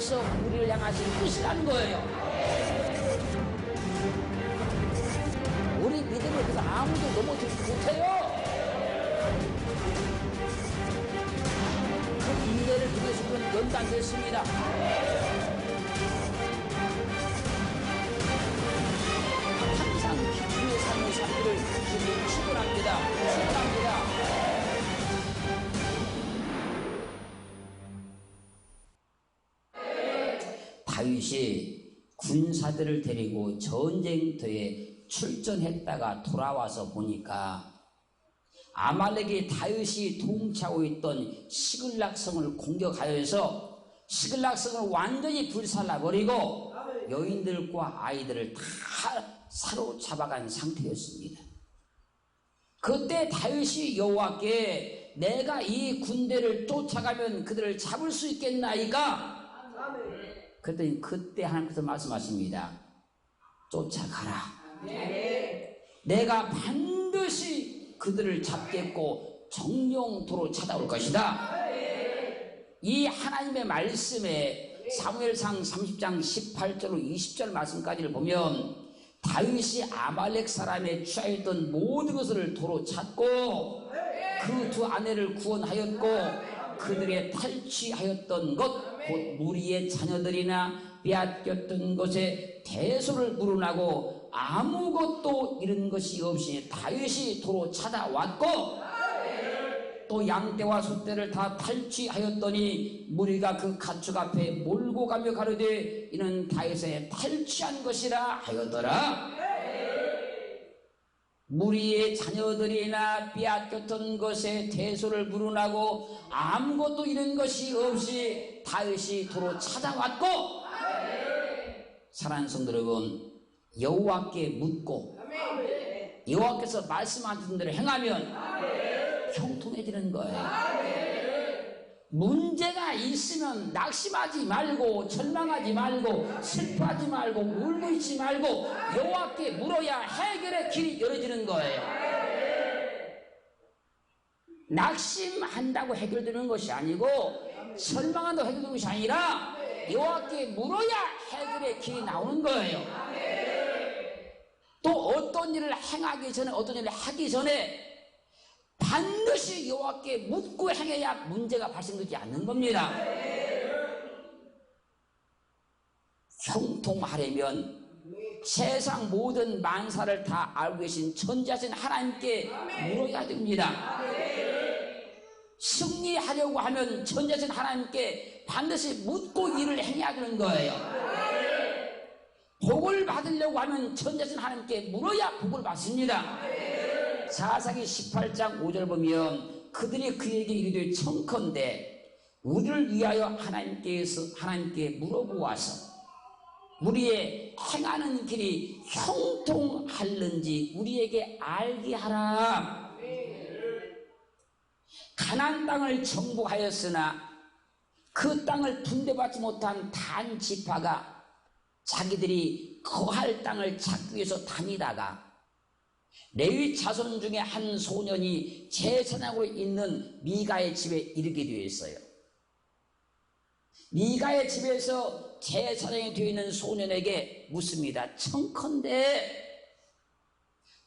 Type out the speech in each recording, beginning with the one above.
하나님께서 우리를 향하신 뜻이라는 거예요. 우리 믿음을 그래서 아무도 넘어뜨리지 못해요. 그 인내를 통해서 우리는 연단됐습니다. 항상 기쁨의 삶을 살기를 주님 축원합니다. 축원합니다. 다윗이 군사들을 데리고 전쟁터에 출전했다가 돌아와서 보니까 아말렉이 다윗이 통치하고 있던 시글락성을 공격하여서 시글락성을 완전히 불살라버리고 여인들과 아이들을 다 사로잡아간 상태였습니다. 그때 다윗이 여호와께 내가 이 군대를 쫓아가면 그들을 잡을 수 있겠나이까? 그랬더니 그때 하나님께서 말씀하십니다. 쫓아가라. 내가 반드시 그들을 잡겠고 정령도로 찾아올 것이다. 이 하나님의 말씀에 사무엘상 30장 18절로 20절 말씀까지를 보면 다윗이 아말렉 사람에 취하였던 모든 것을 도로 찾고 그 두 아내를 구원하였고 그들의 탈취하였던 것 곧 무리의 자녀들이나 빼앗겼던 것에 대소를 물어나고 아무것도 잃은 것이 없이 다윗이 도로 찾아왔고 또 양떼와 소떼를 다 탈취하였더니 무리가 그 가축 앞에 몰고 가며 가로되 이는 다윗의 탈취한 것이라 하였더라. 무리의 자녀들이나 빼앗겼던 것에 대소를 물어나고 아무것도 잃은 것이 없이 다윗이 도로 찾아왔고 사랑하는 성도 여러분, 여호와께 묻고 여호와께서 말씀하신 대로 행하면 형통해지는 거예요. 문제가 있으면 낙심하지 말고 절망하지 말고 슬퍼하지 말고 울고 있지 말고 여호와께 물어야 해결의 길이 열어지는 거예요. 낙심한다고 해결되는 것이 아니고 절망한다고 해결되는 것이 아니라 여호와께 물어야 해결의 길이 나오는 거예요. 또 어떤 일을 행하기 전에 어떤 일을 하기 전에 반드시 여호와께 묻고 행해야 문제가 발생되지 않는 겁니다. 형통하려면 세상 모든 만사를 다 알고 계신 전지하신 하나님께 물어야 됩니다. 승리하려고 하면 전지하신 하나님께 반드시 묻고 일을 행해야 되는 거예요. 복을 받으려고 하면 전지하신 하나님께 물어야 복을 받습니다. 사사기 18장 5절 보면 그들이 그에게 이르되 청컨대 우리를 위하여 하나님께 물어보아서 우리의 행하는 길이 형통할는지 우리에게 알게 하라. 가나안 땅을 정복하였으나 그 땅을 분배받지 못한 단 지파가 자기들이 거할 땅을 찾기 위해서 다니다가 레위 자손 중에 한 소년이 제사장으로 있는 미가의 집에 이르게 되었어요. 미가의 집에서 제사장이 되어 있는 소년에게 묻습니다. 청컨대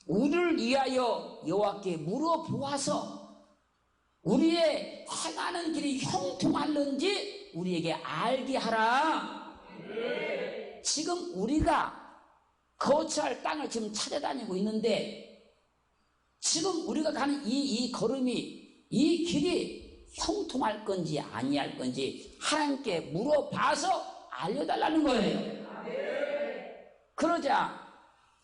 우리를 위하여 여호와께 물어보아서 우리의 행하는 길이 형통할는지 우리에게 알게 하라. 지금 우리가 거처할 땅을 지금 찾아다니고 있는데 지금 우리가 가는 이 걸음이 이 길이 형통할 건지 아니할 건지 하나님께 물어봐서 알려달라는 거예요. 그러자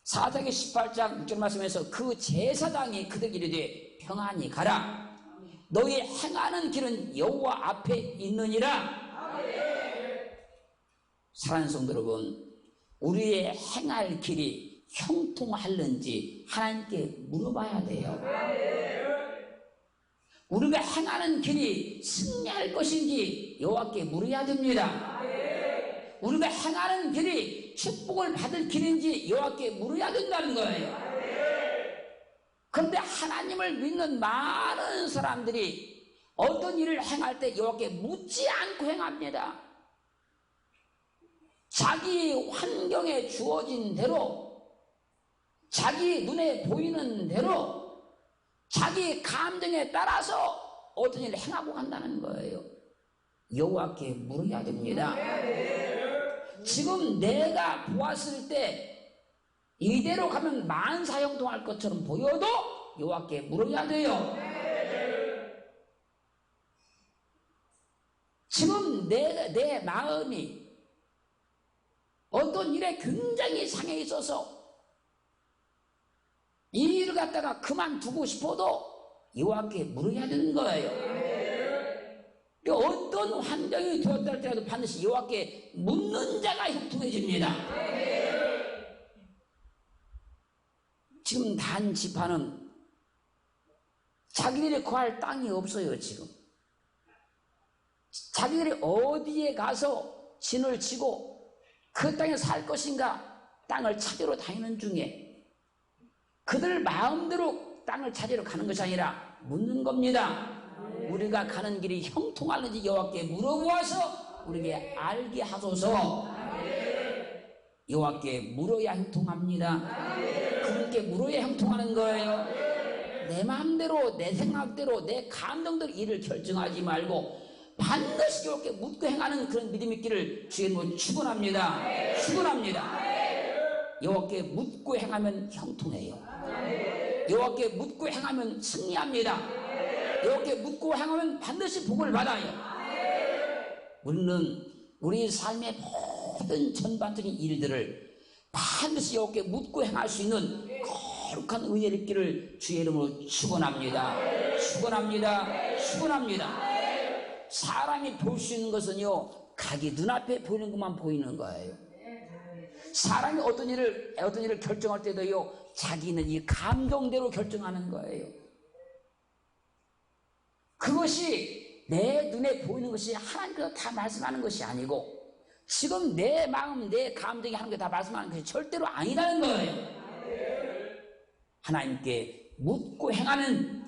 사사기 18장 6절 말씀에서 그 제사장이 그들에게 이르되 평안히 가라. 너희 행하는 길은 여호와 앞에 있느니라. 사랑하는 성도 여러분, 우리의 행할 길이 형통할는지 하나님께 물어봐야 돼요. 우리가 행하는 길이 승리할 것인지 여호와께 물어야 됩니다. 우리가 행하는 길이 축복을 받을 길인지 여호와께 물어야 된다는 거예요. 그런데 하나님을 믿는 많은 사람들이 어떤 일을 행할 때 여호와께 묻지 않고 행합니다. 자기 환경에 주어진 대로, 자기 눈에 보이는 대로, 자기 감정에 따라서 어떤 일을 행하고 간다는 거예요. 여호와께 물어야 됩니다. 지금 내가 보았을 때 이대로 가면 만사형통할 것처럼 보여도 여호와께 물어야 돼요. 지금 내 마음이 어떤 일에 굉장히 상해 있어서 이 일을 갖다가 그만두고 싶어도 여호와께 물어야 되는 거예요. 어떤 환경이 되었다 할지라도 반드시 여호와께 묻는 자가 형통해집니다. 지금 단 지파는 자기들이 거할 땅이 없어요. 지금 자기들이 어디에 가서 진을 치고 그 땅에 살 것인가 땅을 찾으러 다니는 중에 그들 마음대로 땅을 찾으러 가는 것이 아니라 묻는 겁니다. 우리가 가는 길이 형통하는지 여호와께 물어보아서 우리에게 알게 하소서. 여호와께 물어야 형통합니다. 그분께 물어야 형통하는 거예요. 내 마음대로, 내 생각대로, 내 감정대로 일을 결정하지 말고 반드시 여호와께 묻고 행하는 그런 믿음이 있기를 주의 이름으로 축원합니다. 축원합니다. 여호와께 묻고 행하면 형통해요. 여호와께 묻고 행하면 승리합니다. 여호와께 묻고 행하면 반드시 복을 받아요. 우리는 우리 삶의 모든 전반적인 일들을 반드시 여호와께 묻고 행할 수 있는 거룩한 은혜를 있기를 주의 이름으로 축원합니다. 축원합니다. 축원합니다. 사람이 볼 수 있는 것은요, 각이 눈앞에 보이는 것만 보이는 거예요. 사람이 어떤 일을 결정할 때도요, 자기는 이 감정대로 결정하는 거예요. 그것이 내 눈에 보이는 것이 하나님께서 다 말씀하는 것이 아니고 지금 내 마음, 내 감정이 하는 게 다 말씀하는 것이 절대로 아니라는 거예요. 하나님께 묻고 행하는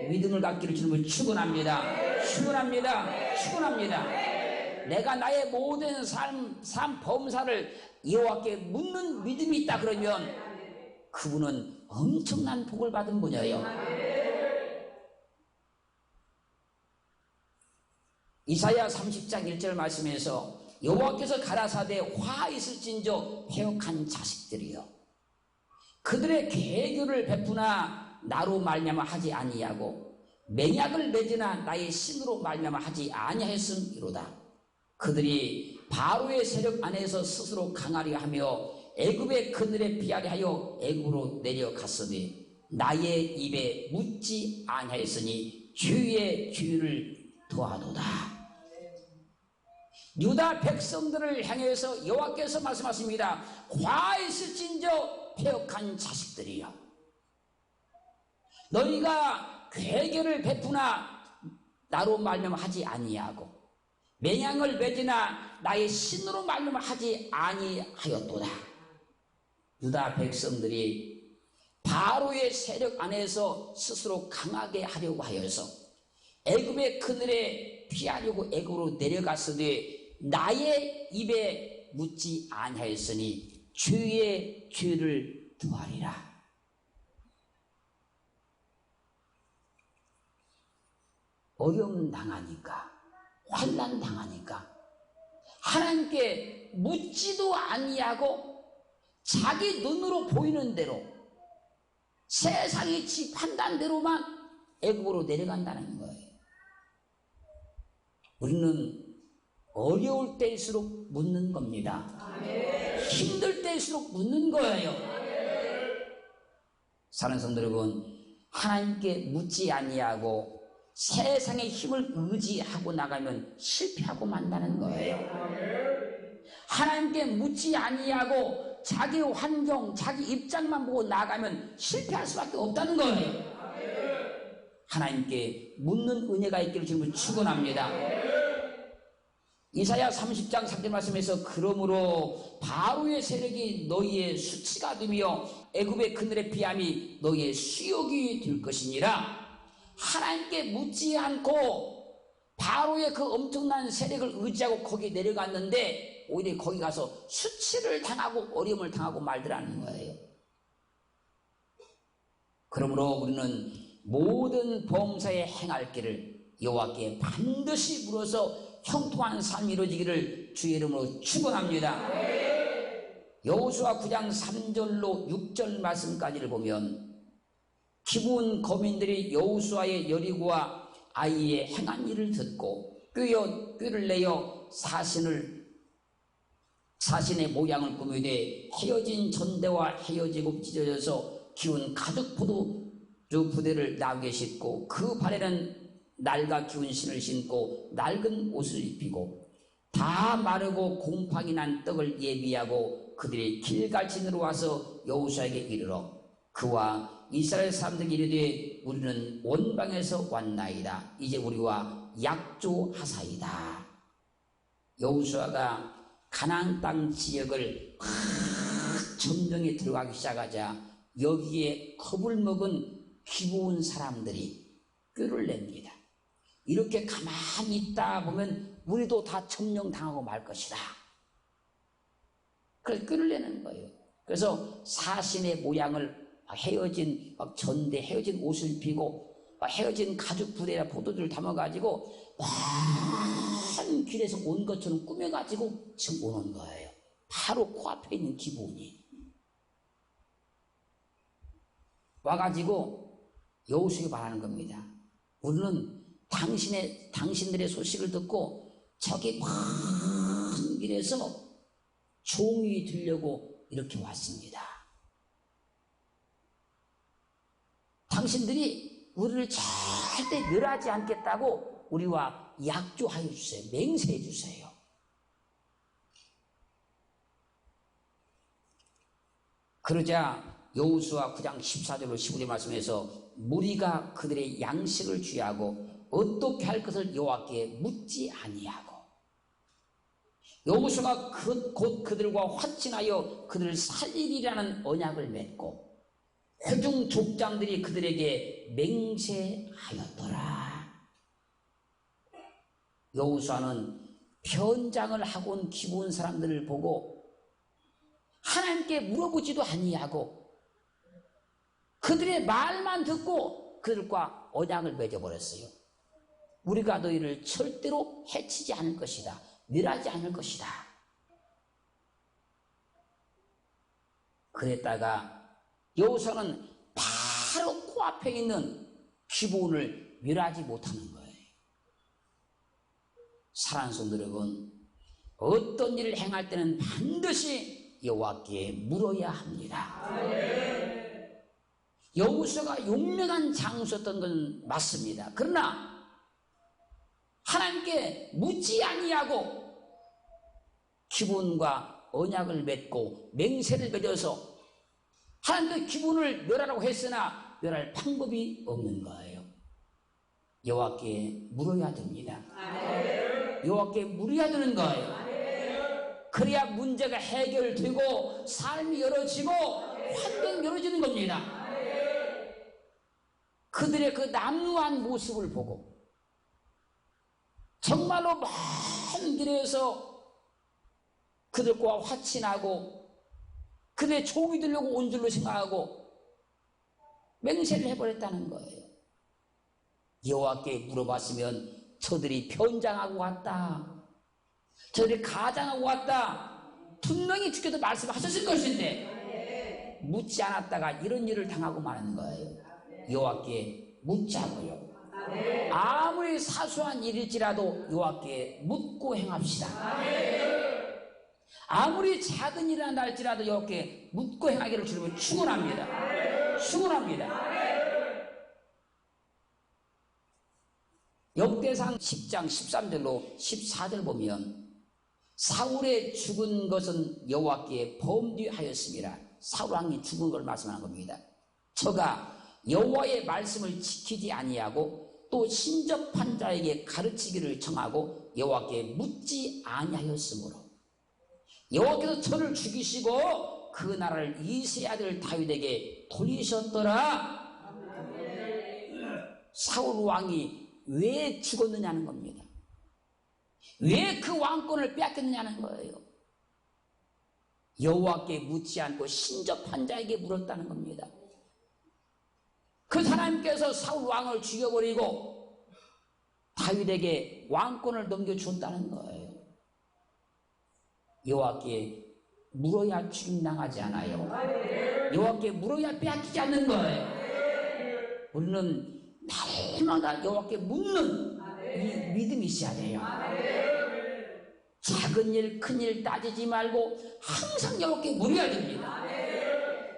믿음을 갖기를 주님을 축원합니다. 축원합니다. 축원합니다. 내가 나의 모든 삶 범사를 여호와께 묻는 믿음이 있다 그러면 그분은 엄청난 복을 받은 분이에요. 이사야 30장 1절 말씀에서 여호와께서 가라사대 화 있을진저 패역한 자식들이여 그들의 계교를 베푸나 나로 말미암아 하지 아니하고 맹약을 맺으나 나의 신으로 말미암아 하지 아니하였음이로다. 그들이 바로의 세력 안에서 스스로 강하려 하며 애굽의 그늘에 피하려 하여 애굽으로 내려갔으니 나의 입에 묻지 아니하였으니 주의 주를 도하도다. 유다 백성들을 향해서 여호와께서 말씀하십니다. 화 있을진저 패역한 자식들이여 너희가 괴계를 베푸나 나로 말미암아 하지 아니하고 맹약을 맺으나 나의 신으로 말미암아 하지 아니하였도다. 유다 백성들이 바로의 세력 안에서 스스로 강하게 하려고 하여서 애굽의 그늘에 피하려고 애굽으로 내려갔으되 나의 입에 묻지 아니하였으니 주의 죄를 도하리라. 어려움 당하니까, 환난 당하니까 하나님께 묻지도 아니하고 자기 눈으로 보이는 대로 세상의 지 판단대로만 애굽으로 내려간다는 거예요. 우리는 어려울 때일수록 묻는 겁니다. 힘들 때일수록 묻는 거예요. 사랑하는 성도 여러분, 하나님께 묻지 아니하고 세상의 힘을 의지하고 나가면 실패하고 만나는 거예요. 하나님께 묻지 아니하고 자기 환경, 자기 입장만 보고 나가면 실패할 수밖에 없다는 거예요. 하나님께 묻는 은혜가 있기를 주님을 축원합니다. 이사야 30장 3절 말씀에서 그러므로 바로의 세력이 너희의 수치가 되며 애굽의 그늘의 피함이 너희의 수욕이 될 것이니라. 하나님께 묻지 않고 바로의 그 엄청난 세력을 의지하고 거기에 내려갔는데 오히려 거기 가서 수치를 당하고 어려움을 당하고 말더라는 거예요. 그러므로 우리는 모든 범사에 행할 길을 여호와께 반드시 물어서 형통한 삶이 이루어지기를 주의 이름으로 축원합니다. 여호수아 9장 3절로 6절 말씀까지를 보면 기브온 거민들이 여호수아의 여리고와 아이의 행한 일을 듣고 꾀를 내어 사신의 모양을 꾸미되 헤어진 전대와 헤어지고 찢어져서 기운 가죽 포도주 부대를 나귀에 싣고 그 발에는 낡아 기운 신을 신고 낡은 옷을 입히고 다 마르고 곰팡이 난 떡을 예비하고 그들이 길갈진으로 와서 여호수아에게 이르러 그와 이스라엘 사람들에게 이르되 우리는 원방에서 왔나이다. 이제 우리와 약조하사이다. 여호수아가 가나안 땅 지역을 점령에 들어가기 시작하자 여기에 겁을 먹은 기브온 사람들이 꾀를 냅니다. 이렇게 가만히 있다 보면 우리도 다 점령당하고 말 것이다. 그래서 꾀를 내는 거예요. 그래서 사신의 모양을 헤어진 전대 헤어진 옷을 입히고 헤어진 가죽 부대에 포도주를 담아가지고 먼 길에서 온 것처럼 꾸며가지고 지금 오는 거예요. 바로 코앞에 있는 기브온이 와가지고 여호수아에게 말하는 겁니다. 우리는 당신들의 소식을 듣고 저기 먼 길에서 종이 들려고 이렇게 왔습니다. 당신들이 우리를 절대 멸하지 않겠다고 우리와 약조하여 주세요. 맹세해 주세요. 그러자 여호수아 9장 14절로 15절 말씀에서 무리가 그들의 양식을 취하고 어떻게 할 것을 여호와께 묻지 아니하고 여호수아가 곧 그들과 화친하여 그들을 살리리라는 언약을 맺고 회중 족장들이 그들에게 맹세하였더라. 여호수아는 변장을 하고 온 기브온 사람들을 보고 하나님께 물어보지도 아니하고 그들의 말만 듣고 그들과 언약을 맺어버렸어요. 우리가 너희를 절대로 해치지 않을 것이다. 멸하지 않을 것이다. 그랬다가 여호수아는 바로 코앞에 있는 기브온을 멸하지 못하는 거예요. 사랑하는 성도 여러분, 어떤 일을 행할 때는 반드시 여호와께 물어야 합니다. 여호수아가 용맹한 장수였던 건 맞습니다. 그러나 하나님께 묻지 아니하고 기브온과 언약을 맺고 맹세를 맺어서 하나님도 기브온을 멸하라고 했으나 멸할 방법이 없는 거예요. 여호와께 물어야 됩니다. 여호와께 물어야 되는 거예요. 그래야 문제가 해결되고 삶이 열어지고 환경이 열어지는 겁니다. 그들의 그 남루한 모습을 보고 정말로 먼 길에서 그들과 화친하고 그들의 종이 되려고 온 줄로 생각하고 맹세를 해버렸다는 거예요. 여호와께 물어봤으면 저들이 변장하고 왔다, 저들이 가장하고 왔다, 분명히 주께서 말씀하셨을 것인데 묻지 않았다가 이런 일을 당하고 마는 거예요. 여호와께 묻자고요. 아무리 사소한 일일지라도 여호와께 묻고 행합시다. 아무리 작은 일이라 할지라도 여호와께 묻고 행하기를 주님은 축원합니다. 축원합니다. 역대상 10장 13절로 14절 보면 사울의 죽은 것은 여호와께 범죄하였습니다. 사울 왕이 죽은 걸 말씀하는 겁니다. 저가 여호와의 말씀을 지키지 아니하고 또 신접한 자에게 가르치기를 청하고 여호와께 묻지 아니하였으므로 여호와께서 저를 죽이시고 그 나라를 이새의 아들 다윗에게 돌리셨더라. 사울 왕이 왜 죽었느냐는 겁니다. 왜 그 왕권을 빼앗겼느냐는 거예요. 여호와께 묻지 않고 신접한 자에게 물었다는 겁니다. 그 하나님께서 사울 왕을 죽여버리고 다윗에게 왕권을 넘겨줬다는 거예요. 여호와께 물어야 죽임당하지 않아요. 여호와께 물어야 빼앗기지 않는 거예요. 우리는 날마다 여호와께 묻는 이 믿음이 있어야 돼요. 작은 일, 큰 일 따지지 말고 항상 여호와께 물어야 됩니다.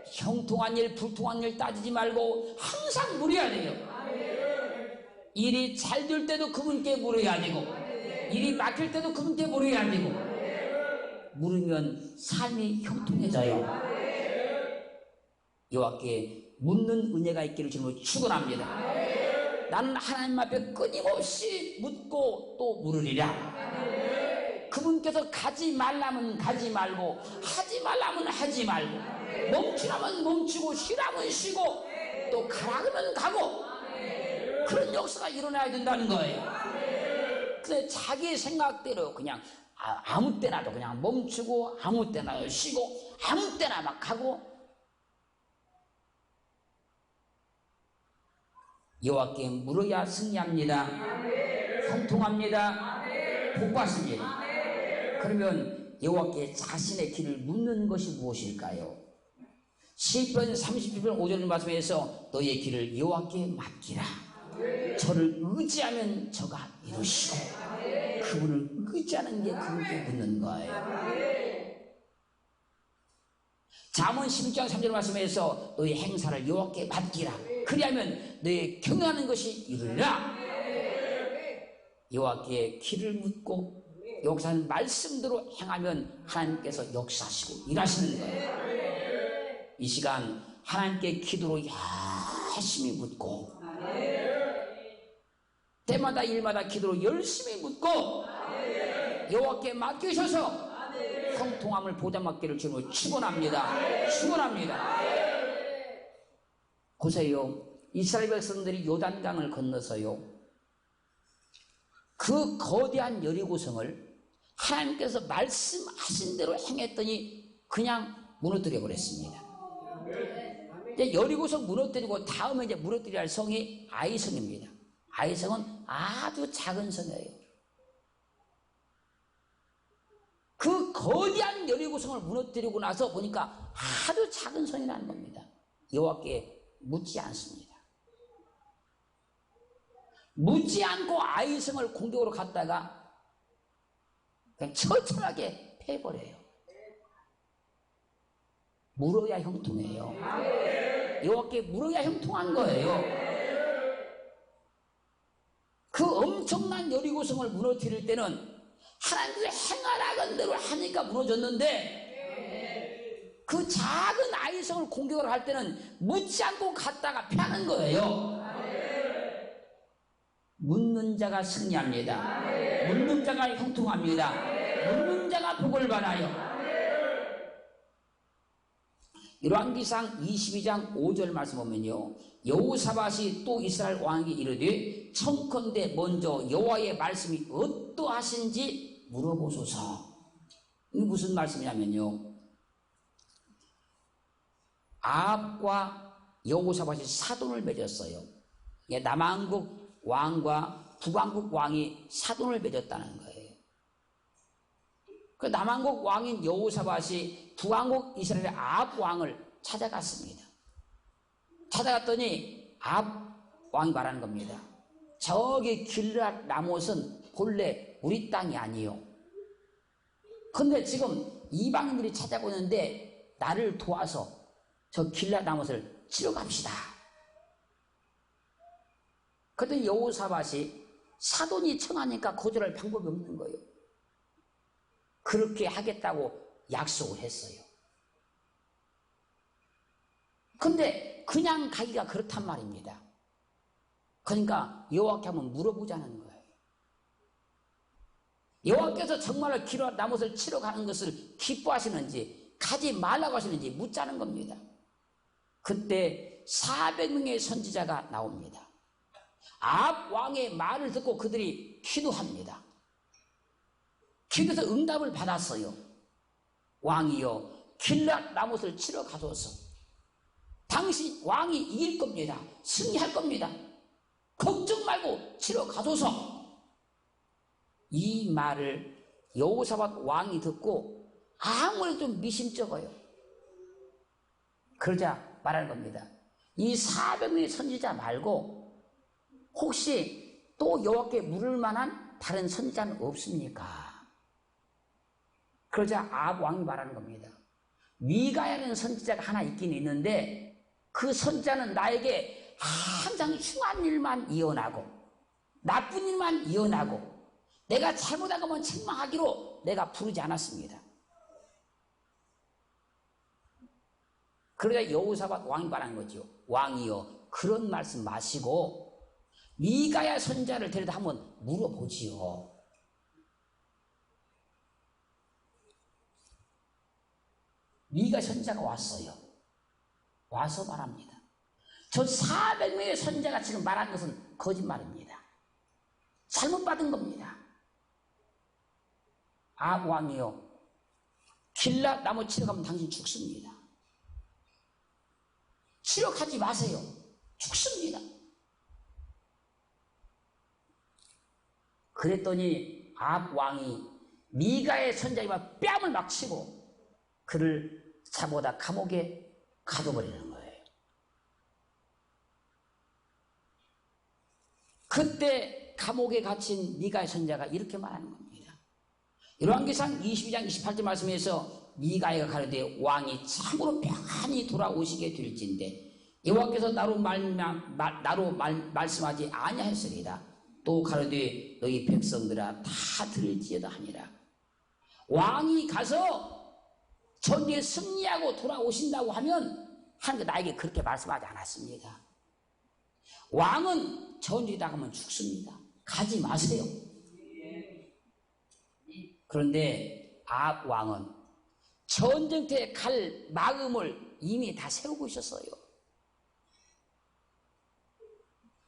형통한 일, 불통한 일 따지지 말고 항상 물어야 돼요. 일이 잘 될 때도 그분께 물어야 되고, 일이 막힐 때도 그분께 물어야 되고, 물으면 삶이 형통해져요. 여호와께 묻는 은혜가 있기를 주님으로 축원합니다. 나는 하나님 앞에 끊임없이 묻고 또 물으리라. 그분께서 가지 말라면 가지 말고, 하지 말라면 하지 말고, 멈추라면 멈추고, 쉬라면 쉬고, 또 가라 그러면 가고, 그런 역사가 일어나야 된다는 거예요. 근데 자기 생각대로 그냥 아무 때나도 그냥 멈추고, 아무 때나 쉬고, 아무 때나 막 가고, 여호와께 물어야 승리합니다. 형통합니다. 복받습니다. 그러면 여호와께 자신의 길을 묻는 것이 무엇일까요? 시편 30편 5절 말씀에서 너의 길을 여호와께 맡기라. 저를 의지하면 저가 이루시고, 그분을 의지하는 게 그분께 묻는 거예요. 잠언 16장 3절 말씀에서 너의 행사를 여호와께 맡기라. 그리하면 너의 경영하는 것이 이루리라. 여호와께 길을 묻고 역사하는 말씀대로 행하면 하나님께서 역사하시고 일하시는 거예요. 이 시간 하나님께 기도로 열심히 묻고, 때마다 일마다 기도로 열심히 묻고, 여호와께 맡기셔서 형통함을 보장받기를 주님으로 축원합니다. 축원합니다. 보세요. 이스라엘 백성들이 요단강을 건너서요, 그 거대한 여리고성을 하나님께서 말씀하신 대로 행했더니 그냥 무너뜨려 버렸습니다. 이제 여리고성 무너뜨리고 다음에 이제 무너뜨려야 할 성이 아이성입니다. 아이성은 아주 작은 성이에요. 그 거대한 여리고성을 무너뜨리고 나서 보니까 아주 작은 성이라는 겁니다. 여호와께 묻지 않습니다. 묻지 않고 아이성을 공격으로 갔다가 그냥 처참하게 패버려요. 물어야 형통해요. 여호와께 물어야 형통한 거예요. 그 엄청난 여리고성을 무너뜨릴 때는 하나님께서 행하라는 대로 하니까 무너졌는데, 그 작은 아이성을 공격을 할 때는 묻지 않고 갔다가 패하는 거예요. 묻는 자가 승리합니다. 묻는 자가 형통합니다. 묻는 자가 복을 받아요. 열왕기상 22장 5절 말씀 보면요, 여호사밧이 또 이스라엘 왕에게 이르되 청컨대 먼저 여호와의 말씀이 어떠하신지 물어보소서. 이게 무슨 말씀이냐면요, 아합과 여호사밧이 사돈을 맺었어요. 남왕국 왕과 북왕국 왕이 사돈을 맺었다는 거예요. 그 남왕국 왕인 여호사밧이 북왕국 이스라엘의 아합 왕을 찾아갔습니다. 찾아갔더니 아합 왕이 말하는 겁니다. 저기 길랏 라못은 본래 우리 땅이 아니요. 근데 지금 이방인들이 찾아오고 있는데 나를 도와서 저 길랏 라못을 치러 갑시다. 그랬더니 여호사밧이 사돈이 청하니까 거절할 방법이 없는 거예요. 그렇게 하겠다고 약속을 했어요. 근데 그냥 가기가 그렇단 말입니다. 그러니까 여호와께 한번 물어보자는 거예요. 여호와께서 정말로 길랏 라못을 치러 가는 것을 기뻐하시는지 가지 말라고 하시는지 묻자는 겁니다. 그때 400명의 선지자가 나옵니다. 아합 왕의 말을 듣고 그들이 기도합니다. 기도해서 응답을 받았어요. 왕이여 길랏 라못을 치러 가소서. 당신 왕이 이길 겁니다. 승리할 겁니다. 걱정 말고 치러 가소서. 이 말을 여호사밧 왕이 듣고 아무래도 좀 미심쩍어요. 그러자 말하는 겁니다. 이 400명의 선지자 말고 혹시 또 여호와께 물을 만한 다른 선지자는 없습니까? 그러자 아합 왕이 말하는 겁니다. 미가야라는 선지자가 하나 있긴 있는데 그 선지자는 나에게 항상 흉한 일만 이어나고 나쁜 일만 이어나고 내가 잘못한 것만 책망하기로 내가 부르지 않았습니다. 그러자 여호사밧 왕이 말하는 거죠. 왕이여 그런 말씀 마시고 미가야 선지자를 데려다 한번 물어보지요. 미가 선지자가 왔어요. 와서 말합니다. 저 400명의 선지자가 지금 말한 것은 거짓말입니다. 잘못 받은 겁니다. 아합 왕이요 길랏 나무 치러 가면 당신 죽습니다. 치러 가지 마세요. 죽습니다. 그랬더니 아합 왕이 미가의 선지자에게 뺨을 막 치고 그를 잡아다 감옥에 가둬버리는 거예요. 그때 감옥에 갇힌 미가의 선지자가 이렇게 말하는 겁니다. 열왕기상 22장 28절 말씀에서 미가야가 가로되 왕이 참으로 평안히 돌아오시게 될진데 여호와께서 나로 말씀하지 아니하였으리이다. 또 가로되 너희 백성들아 다 들을지어다 하니라. 왕이 가서 전쟁에 승리하고 돌아오신다고 하면 하나님께 나에게 그렇게 말씀하지 않았습니다. 왕은 전쟁에 나가면 죽습니다. 가지 마세요. 그런데 아합 왕은 전쟁터에 갈 마음을 이미 다 세우고 있었어요.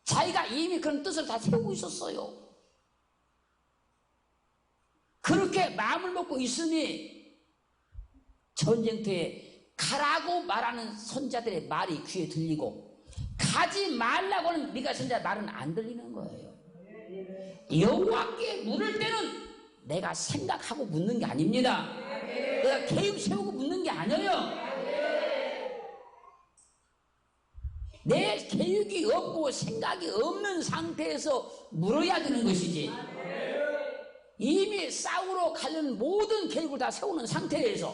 자기가 이미 그런 뜻을 다 세우고 있었어요. 그렇게 마음을 먹고 있으니 전쟁터에 가라고 말하는 선자들의 말이 귀에 들리고 가지 말라고 하는 미가 선자 말은 안 들리는 거예요. 여호와께 물을 때는 내가 생각하고 묻는 게 아닙니다. 내가 계획 세우고 묻는 게 아니에요. 내 계획이 없고 생각이 없는 상태에서 물어야 되는 것이지. 이미 싸우러 가려는 모든 계획을 다 세우는 상태에서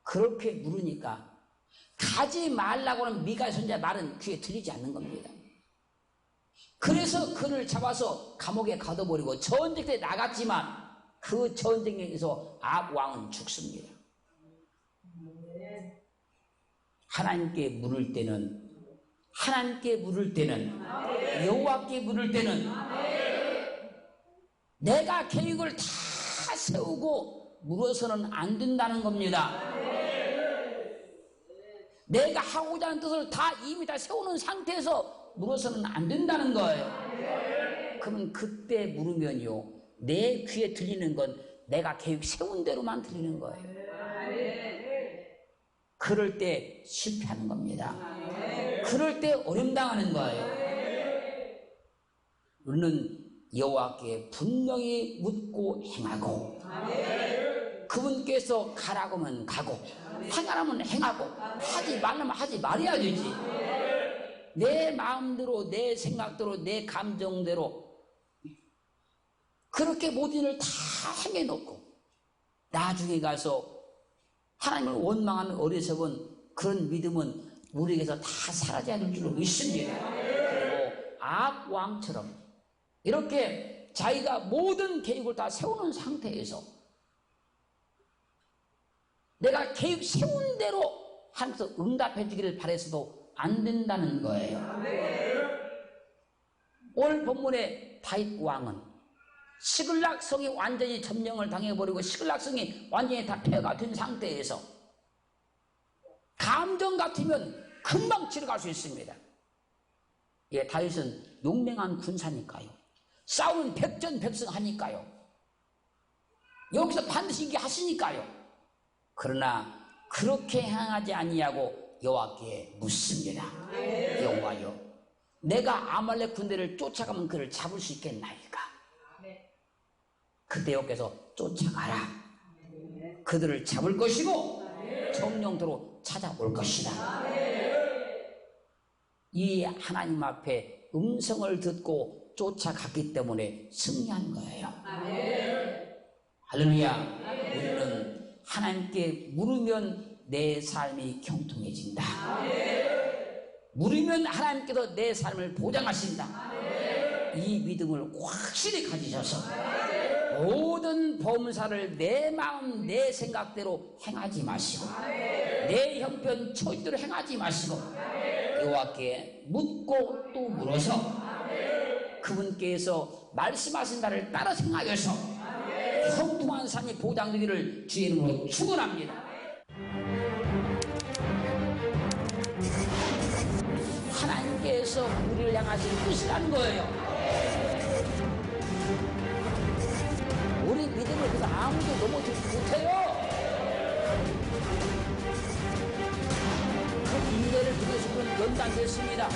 그렇게 물으니까 가지 말라고 하는 미가 선지자 말은 귀에 들리지 않는 겁니다. 그래서 그를 잡아서 감옥에 가둬버리고 전쟁터에 나갔지만 그 전쟁에서 아합 왕은 죽습니다. 하나님께 물을 때는 여호와께 물을 때는 내가 계획을 다 세우고 물어서는 안 된다는 겁니다. 내가 하고자 하는 뜻을 다 이미 다 세우는 상태에서 물어서는 안 된다는 거예요. 그러면 그때 물으면요 내 귀에 들리는 건 내가 계획 세운 대로만 들리는 거예요. 그럴 때 실패하는 겁니다. 그럴 때 어려움당하는 거예요. 우리는 여호와께 분명히 묻고 행하고 그분께서 가라고 하면 가고 행하라면 행하고 하지 말라면 하지 말아야 되지. 내 마음대로 내 생각대로 내 감정대로 그렇게 모든 일을 다 행해놓고 나중에 가서 하나님을 원망하는 어리석은 그런 믿음은 우리에게서 다 사라져야 될 줄로 믿습니다. 그리고 아합 왕처럼 이렇게 자기가 모든 계획을 다 세우는 상태에서 내가 계획 세운 대로 하나님께서 응답해 주기를 바라서도 안 된다는 거예요. 오늘 본문의 다윗 왕은 시글락 성이 완전히 점령을 당해버리고 시글락 성이 완전히 다 폐허가 된 상태에서 감정 같으면 금방 지나갈 수 있습니다. 예, 다윗은 용맹한 군사니까요. 싸우는 백전백승하니까요. 여기서 반드시 이게 하시니까요. 그러나 그렇게 행하지 아니하고 여호와께 묻습니다. 여호와여, 내가 아말렉 군대를 쫓아가면 그를 잡을 수 있겠나이까? 그때 여호와께서 쫓아가라. 그들을 잡을 것이고 정령도로 찾아올 것이다. 이 하나님 앞에 음성을 듣고 쫓아갔기 때문에 승리한 거예요. 할렐루야. 우리는 하나님께 물으면 내 삶이 경통해진다. 물으면 하나님께서 내 삶을 보장하신다. 이 믿음을 확실히 가지셔서 모든 범사를 내 마음 내 생각대로 행하지 마시고 내 형편 처지대로 행하지 마시고 여호와께 묻고 또 물어서 그분께서 말씀하신 바를 따라 생각해서 형통한 삶이 보장되기를 주의 이름으로 축원합니다. 하나님께서 우리를 향하신 뜻이라는 거예요. 우리 믿음을 그래서 아무도 넘어지지 못해요. 그 인내를 통해서 그런 연단됐습니다.